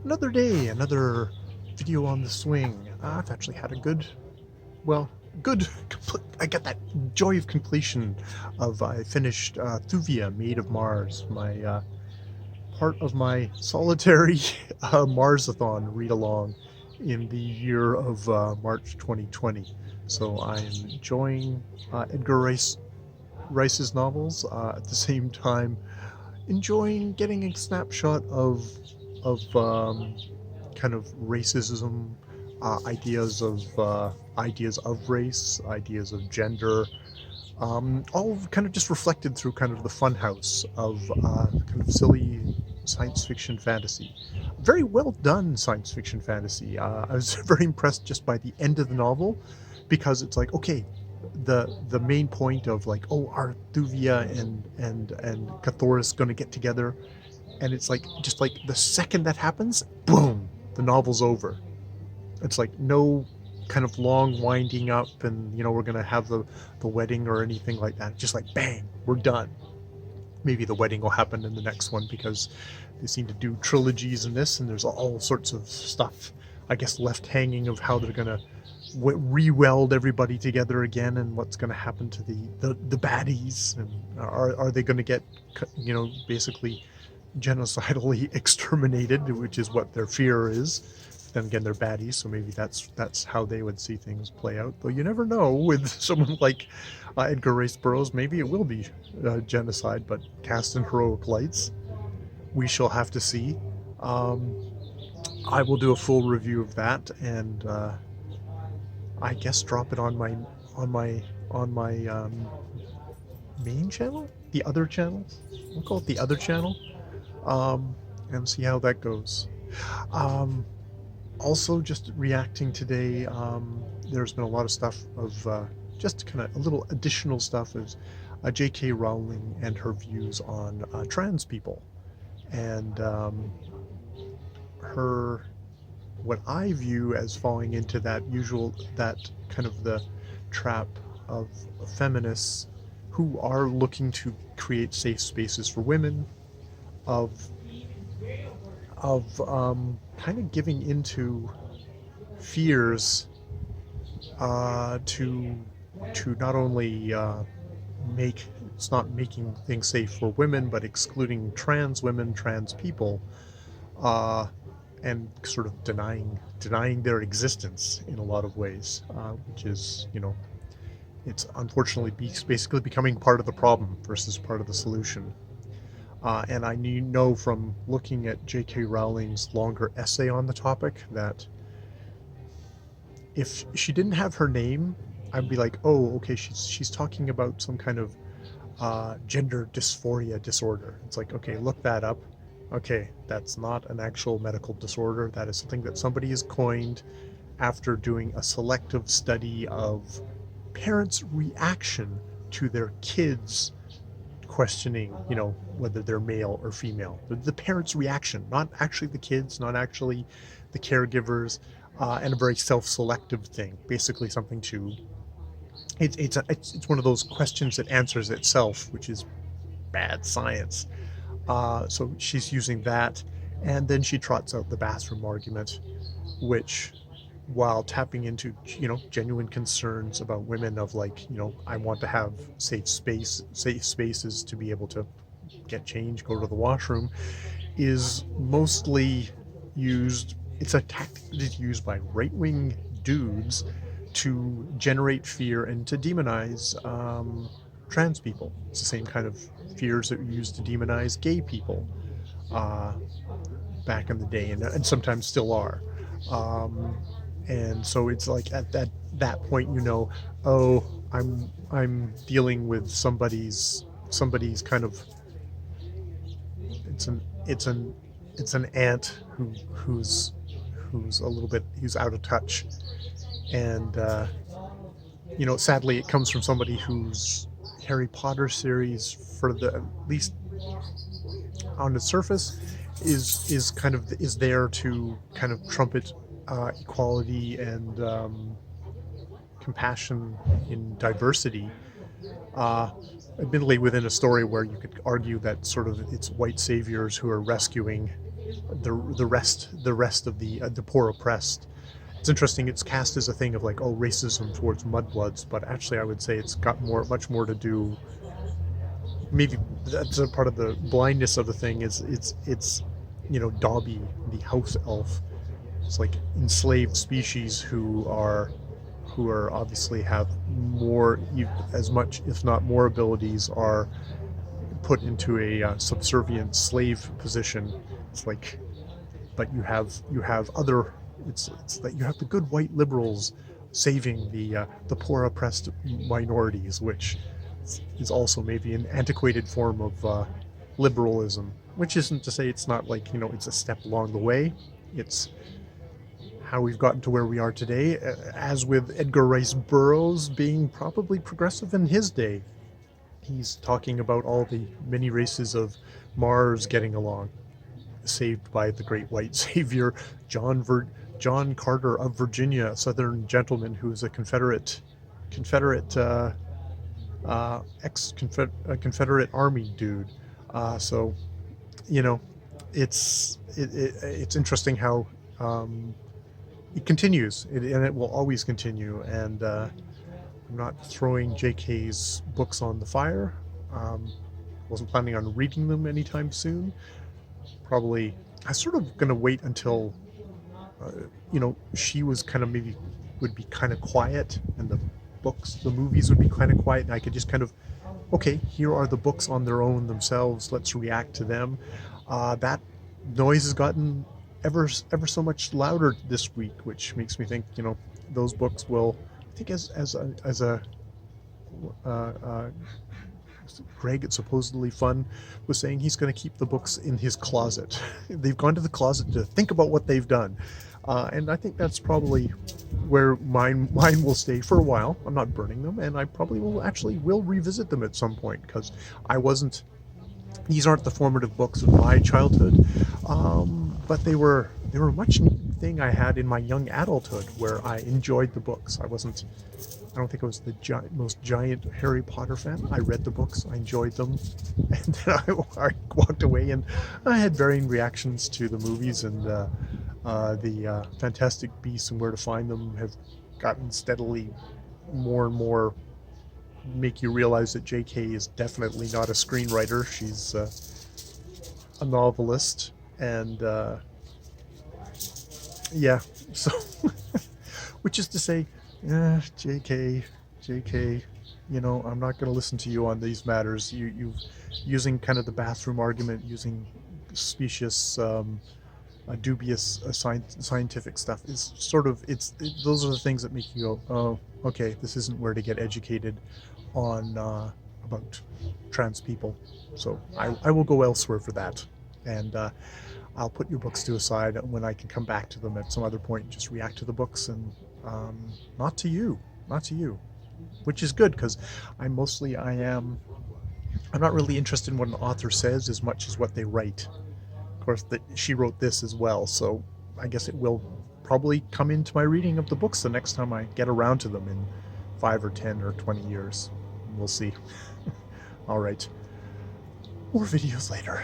Another day, another video on the swing. I've actually had a good, well, good. I got that joy of completion of I finished Thuvia, Maid of Mars, my part of my solitary Marsathon read along in the year of March 2020. So I am enjoying Edgar Rice's novels at the same time enjoying getting a snapshot of kind of racism, ideas of race, ideas of gender, all kind of just reflected through kind of the funhouse of kind of silly science fiction fantasy. Very well done science fiction fantasy. I was very impressed just by the end of the novel, because it's like, okay, the main point of like, oh, are Thuvia and Cathoris going to get together? And it's like, just like the second that happens, boom, the novel's over. It's like no kind of long winding up and we're going to have the wedding or anything like that. Just like bang, we're done. Maybe the wedding will happen in the next one, because they seem to do trilogies in this, and there's all sorts of stuff, I guess, left hanging of how they're going to re-weld everybody together again, and what's going to happen to the baddies, and are they going to get basically genocidally exterminated, which is what their fear is. Then again, they're baddies, so maybe that's how they would see things play out. Though you never know with someone like Edgar Rice Burroughs. Maybe it will be genocide, but cast in heroic lights. We shall have to see. I will do a full review of that, and I guess drop it on my main channel, the other channel. We'll call it the other channel. And see how that goes. Also, just reacting today, there's been a lot of stuff of just kind of a little additional stuff is J.K. Rowling and her views on trans people, and her, what I view as falling into that kind of the trap of feminists who are looking to create safe spaces for women, of kind of giving into fears to not only make it's not making things safe for women, but excluding trans women, trans people, and sort of denying their existence in a lot of ways, which is, it's unfortunately basically becoming part of the problem versus part of the solution. And I know from looking at J.K. Rowling's longer essay on the topic that if she didn't have her name, I'd be like, oh, okay, she's talking about some kind of gender dysphoria disorder. It's like, okay, look that up. Okay, that's not an actual medical disorder. That is something that somebody has coined after doing a selective study of parents' reaction to their kids questioning, whether they're male or female. The parents' reaction, not actually the kids, not actually the caregivers, and a very self-selective thing. Basically, something to it's one of those questions that answers itself, which is bad science. So she's using that, and then she trots out the bathroom argument, which, while tapping into genuine concerns about women of like, I want to have safe spaces to be able to get change, go to the washroom, is mostly used. It's a tactic that is used by right-wing dudes to generate fear and to demonize trans people. It's the same kind of fears that were used to demonize gay people back in the day, and sometimes still are. And so it's like at that point, oh, I'm dealing with somebody's kind of, it's an aunt who's a little bit, who's out of touch, and sadly it comes from somebody whose Harry Potter series, for the, at least on the surface, is there to kind of trumpet equality and compassion in diversity. Admittedly, within a story where you could argue that sort of it's white saviors who are rescuing the rest of the poor oppressed. It's interesting. It's cast as a thing of like, oh, racism towards mudbloods, but actually, I would say it's got much more to do. Maybe that's a part of the blindness of the thing. Is it's Dobby, the house elf. It's like enslaved species who are obviously have more, as much if not more abilities, are put into a subservient slave position. It's like, but you have other. It's that you have the good white liberals saving the poor oppressed minorities, which is also maybe an antiquated form of liberalism. Which isn't to say it's not, like, it's a step along the way. It's how we've gotten to where we are today, as with Edgar Rice Burroughs being probably progressive in his day. He's talking about all the many races of Mars getting along, saved by the great white savior, John Carter of Virginia, a Southern gentleman who is a Confederate Confederate Army dude. So it's interesting how it continues, and it will always continue. And I'm not throwing J.K.'s books on the fire. Wasn't planning on reading them anytime soon. Probably, I was sort of gonna wait until she was kind of maybe would be kind of quiet, and the movies would be kind of quiet, and I could just kind of, okay, here are the books on their own themselves. Let's react to them. That noise has gotten ever so much louder this week, which makes me think, those books will. I think as a Greg, it's supposedly fun, was saying he's going to keep the books in his closet. They've gone to the closet to think about what they've done, and I think that's probably where mine will stay for a while. I'm not burning them, and I probably will revisit them at some point, because I wasn't. These aren't the formative books of my childhood, but they were a much neat thing I had in my young adulthood, where I enjoyed the books. I don't think I was the most giant Harry Potter fan. I read the books, I enjoyed them, and then I walked away, and I had varying reactions to the movies, and the Fantastic Beasts and Where to Find Them have gotten steadily more and more, make you realize that J.K. is definitely not a screenwriter. She's a novelist, and yeah, so which is to say, JK, I'm not going to listen to you on these matters. You using kind of the bathroom argument, using specious, dubious scientific stuff is sort of, those are the things that make you go, oh, okay, this isn't where to get educated on about trans people. So I will go elsewhere for that, and I'll put your books to a side when I can come back to them at some other point and just react to the books, and not to you, which is good, because I'm not really interested in what an author says as much as what they write. Of course, that she wrote this as well, so I guess it will probably come into my reading of the books the next time I get around to them in 5 or 10 or 20 years. We'll see. All right, more videos later.